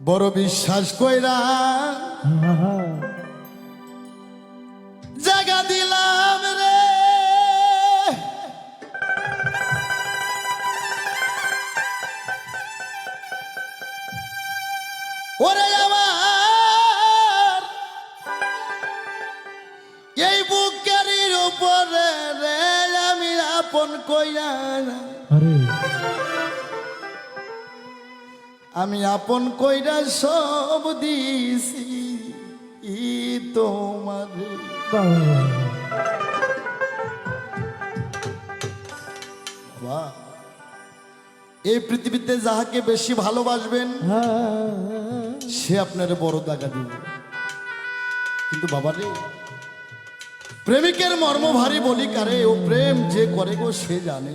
বড় বিশ্বাস কইরা জায়গা দিলাম রে, ওরে আমার এই বুকের উপরে রে আমি আপন কইরা, আমি আপন কইরা সব দিছি তোমারে। বাহ, এই পৃথিবীতে যাহাকে বেশি ভালোবাসবেন সে আপনার বড় টাকা দিবে। কিন্তু বাবা রে, প্রেমিকের মর্ম ভারী বলি কারে, ও প্রেম যে করে গো সে জানে।